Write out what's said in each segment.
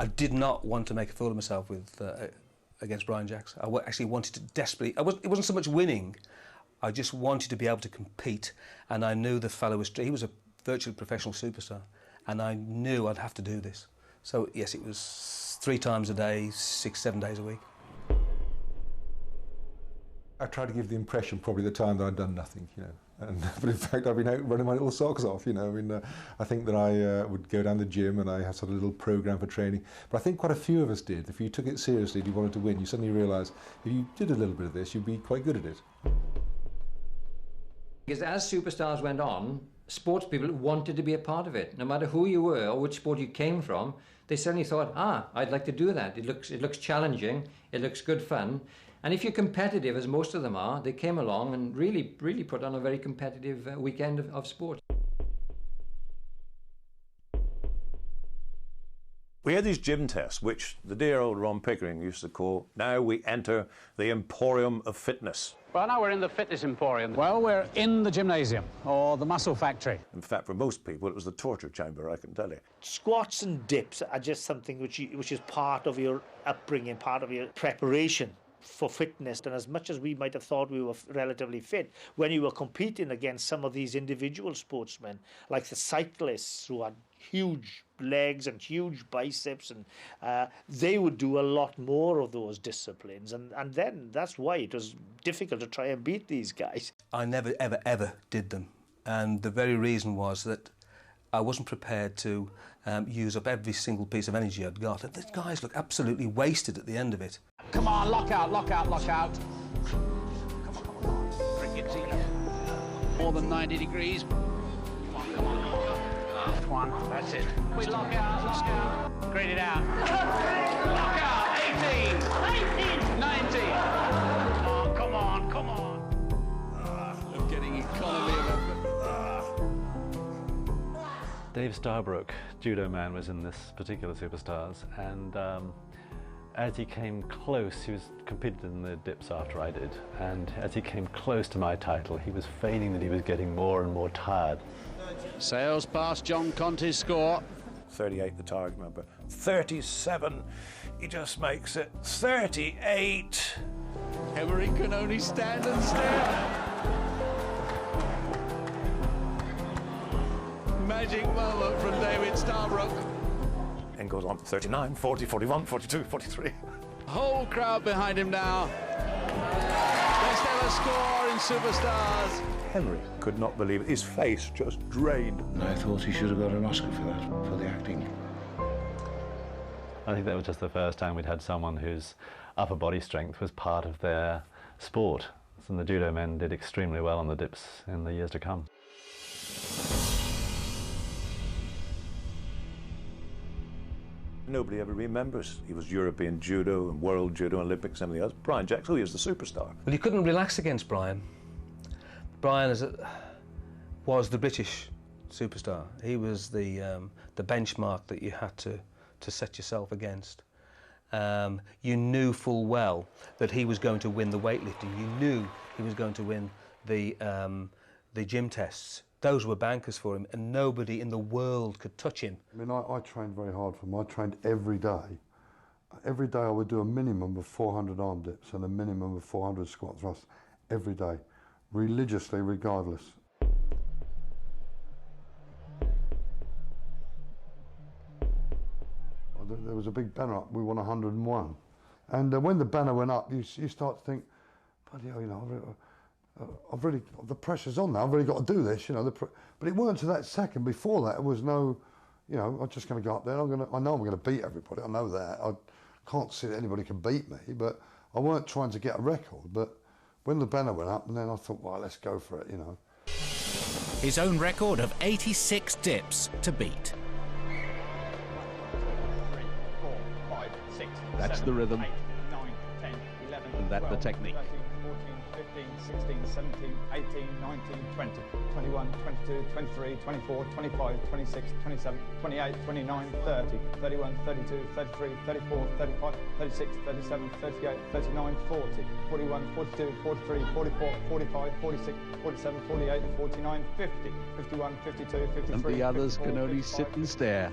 I did not want to make a fool of myself with against Brian Jacks. Actually wanted to desperately. It wasn't so much winning. I just wanted to be able to compete, and I knew the fellow he was a virtually professional superstar, and I knew I'd have to do this. So yes, it was 3 times a day, 6-7 days a week. I tried to give the impression probably at the time that I'd done nothing, you know. But in fact, I've been out running my little socks off, you know. I mean, I think that I would go down the gym and I had sort of a little program for training. But I think quite a few of us did. If you took it seriously and you wanted to win, you suddenly realised if you did a little bit of this, you'd be quite good at it. Because as Superstars went on, sports people wanted to be a part of it. No matter who you were or which sport you came from, they suddenly thought, I'd like to do that. It looks challenging, it looks good fun. And if you're competitive, as most of them are, they came along and really put on a very competitive weekend of sport. We had these gym tests, which the dear old Ron Pickering used to call, now we enter the Emporium of Fitness. Well, now we're in the fitness emporium. Well, we're in the gymnasium, or the muscle factory. In fact, for most people, it was the torture chamber, I can tell you. Squats and dips are just something which is part of your upbringing, part of your preparation for fitness. And as much as we might have thought we were relatively fit, when you were competing against some of these individual sportsmen, like the cyclists who had huge legs and huge biceps, and they would do a lot more of those disciplines, and then that's why it was difficult to try and beat these guys. I never ever did them, and the very reason was that I wasn't prepared to use up every single piece of energy I'd got. And these guys look absolutely wasted at the end of it. Come on, lock out, lock out, lock out. Come on. Bring it to you. More than 90 degrees. Come on. One, that's it. We lock out. Grade it out. Lock out, 18. 19. Oh, come on. I'm getting economy of effort. Dave Starbrook, judo man, was in this particular Superstars, and as he came close, he was competed in the dips after I did, and as he came close to my title, he was feigning that he was getting more and more tired. Sails past John Conti's score. 38 the target number. 37, he just makes it. 38. Emery can only stand and stare. Magic moment from David Starbrook. And goes on 39, 40, 41, 42, 43. Whole crowd behind him now. Best ever score in Superstars. Henry could not believe it. His face just drained. I thought he should have got an Oscar for that, for the acting. I think that was just the first time we'd had someone whose upper body strength was part of their sport. And the judo men did extremely well on the dips in the years to come. Nobody ever remembers. He was European judo and world judo, Olympics, and everything else. Brian Jacks, he was the superstar. Well, you couldn't relax against Brian. Brian was the British superstar. He was the benchmark that you had to set yourself against. You knew full well that he was going to win the weightlifting. You knew he was going to win the gym tests. Those were bankers for him, and nobody in the world could touch him. I mean, I trained very hard for him. I trained every day. Every day I would do a minimum of 400 arm dips and a minimum of 400 squat thrusts every day, religiously, regardless. There was a big banner up, we won 101. And when the banner went up, you start to think, bloody hell, you know, I've really, the pressure's on now, I've really got to do this, you know. But it weren't to that second. Before that, it was no, you know, I'm just going to go up there, I know I'm going to beat everybody, I know that. I can't see that anybody can beat me, but I weren't trying to get a record. But when the banner went up, and then I thought, well, let's go for it, you know. His own record of 86 dips to beat. 3, 4, 5, 6, That's 7, the rhythm. 8, 9, 10, 11, and that's 12, the technique. 13, 14, 15, 16, 17, 18, 19, 20, 21, 22, 23, 24, 25, 26, 27, 28, 29, 30, 31, 32, 33, 34, 35, 36, 37, 38, 39, 40, 41, 42, 43, 44, 45, 46, 47, 48, 49, 50, 51, 52, 53, And the others 54, can only 55, sit and stare.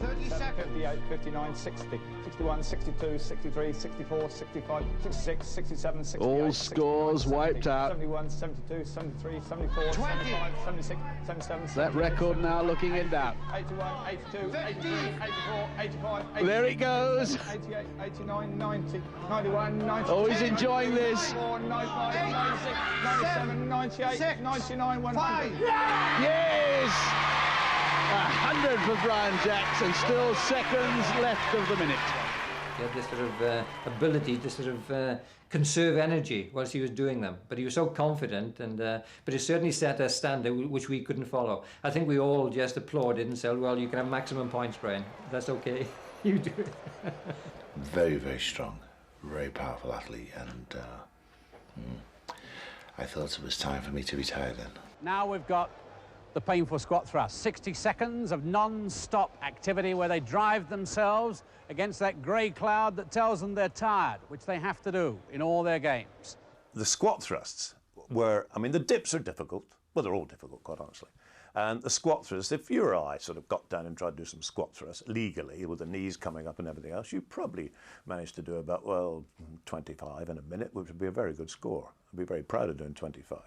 58, 59, 60, 61, 62, 63, 64, 65, 66, 67, 68, All scores 69, wiped 70, out. 71, 72, 73, 74, 75, 76, 77, That record now looking in doubt. 81, 82, 83, 84, 85, 86, There it goes. 88, 89, 90, 91, 92. Oh, he's enjoying this. 94, 95, 96, 97, 98, 99, 100. Yes! 100 for Brian Jacks and still seconds left of the minute. He had this sort of ability to sort of conserve energy whilst he was doing them. But he was so confident, and but it certainly set a standard which we couldn't follow. I think we all just applauded and said, well, you can have maximum points, Brian. That's okay. You do it. Very, very strong, very powerful athlete, and I thought it was time for me to retire then. Now we've got the painful squat thrust. 60 seconds of non-stop activity where they drive themselves against that grey cloud that tells them they're tired, which they have to do in all their games. The squat thrusts were, I mean, the dips are difficult. Well, they're all difficult, quite honestly. And the squat thrusts, if you or I sort of got down and tried to do some squat thrusts legally with the knees coming up and everything else, you probably managed to do about, well, 25 in a minute, which would be a very good score. I'd be very proud of doing 25.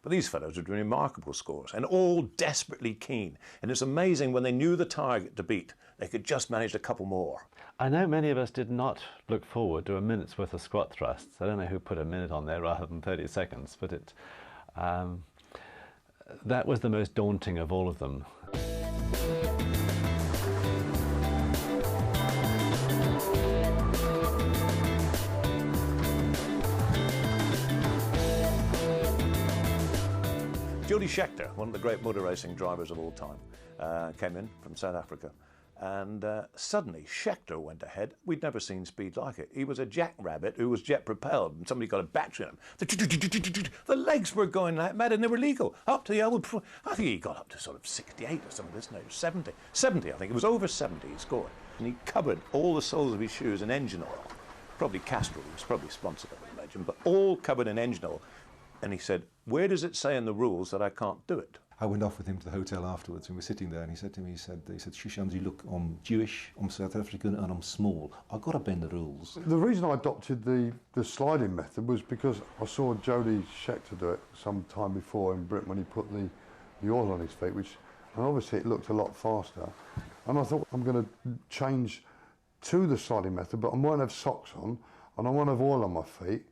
But these fellows are doing remarkable scores and all desperately keen. And it's amazing when they knew the target to beat, they could just manage a couple more. I know many of us did not look forward to a minute's worth of squat thrusts. I don't know who put a minute on there rather than 30 seconds, but it, that was the most daunting of all of them. Jody Scheckter, one of the great motor racing drivers of all time, came in from South Africa, and suddenly Scheckter went ahead. We'd never seen speed like it. He was a jackrabbit who was jet propelled, and somebody got a battery in him. The legs were going like mad, and they were legal. Up to the old, I think he got up to sort of 68 or something, isn't it? 70, I think. It was over 70 he scored. And he covered all the soles of his shoes in engine oil. Probably Castrol, he was probably sponsored, I would imagine, but all covered in engine oil. And he said, where does it say in the rules that I can't do it? I went off with him to the hotel afterwards, and we were sitting there, and he said to me, he said, Shishamsi, look, I'm Jewish, I'm South African, and I'm small. I've got to bend the rules. The reason I adopted the sliding method was because I saw Jody Scheckter do it some time before in Britain when he put the oil on his feet, and obviously it looked a lot faster. And I thought, I'm going to change to the sliding method, but I won't have socks on, and I won't have oil on my feet.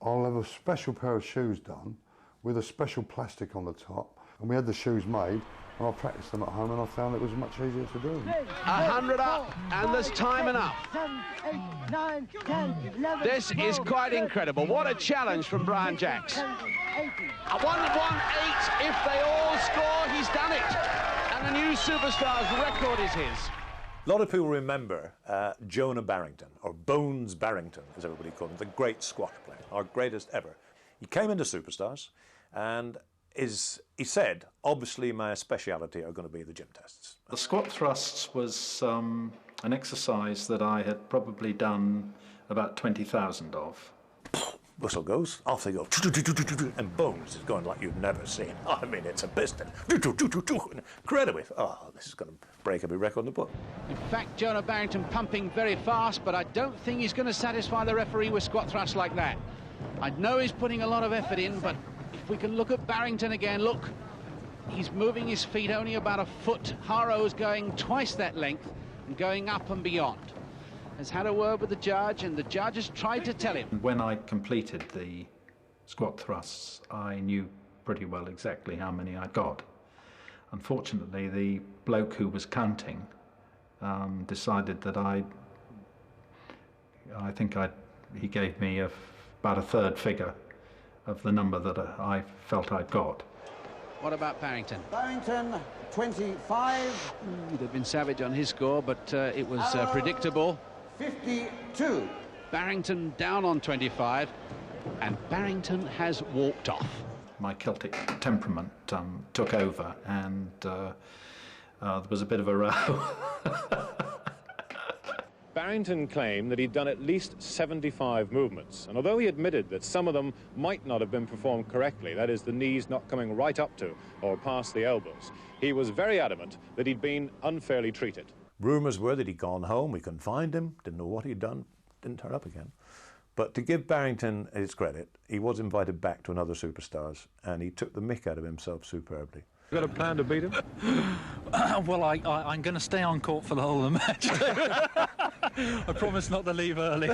I'll have a special pair of shoes done with a special plastic on the top, and we had the shoes made, and I practiced them at home, and I found it was much easier to do. 100 up, and there's time enough. 7, 8, 9, 10, 11, This is quite incredible. What a challenge from Brian Jacks. 10, 80. A 1-1-8, if they all score, he's done it. And the new superstar's record is his. A lot of people remember Jonah Barrington, or Bones Barrington, as everybody called him, the great squash player, our greatest ever. He came into Superstars, and he said, obviously my speciality are going to be the gym tests. The squat thrusts was an exercise that I had probably done about 20,000 of. Whistle goes, off they go, and Bones is going like you've never seen. I mean, it's a piston. Incredible. Oh, this is going to break every record in the book. In fact, Jonah Barrington pumping very fast, but I don't think he's going to satisfy the referee with squat thrusts like that. I know he's putting a lot of effort in, but if we can look at Barrington again, look, he's moving his feet only about a foot. Haro's going twice that length and going up and beyond. Has had a word with the judge, and the judge has tried to tell him. When I completed the squat thrusts, I knew pretty well exactly how many I got. Unfortunately, the bloke who was counting decided that he gave me about a third figure of the number that I felt I'd got. What about Barrington? Barrington, 25. He'd have been savage on his score, but it was predictable. 52. Barrington down on 25. and Barrington has walked off. My Celtic temperament took over, and there was a bit of a row. Barrington claimed that he'd done at least 75 movements, and although he admitted that some of them might not have been performed correctly, that is, the knees not coming right up to or past the elbows, he was very adamant that he'd been unfairly treated. Rumours were that he'd gone home, we couldn't find him, didn't know what he'd done, didn't turn up again. But to give Barrington his credit, he was invited back to another Superstars, and he took the mick out of himself superbly. You got a plan to beat him? Well, I'm going to stay on court for the whole of the match. I promise not to leave early.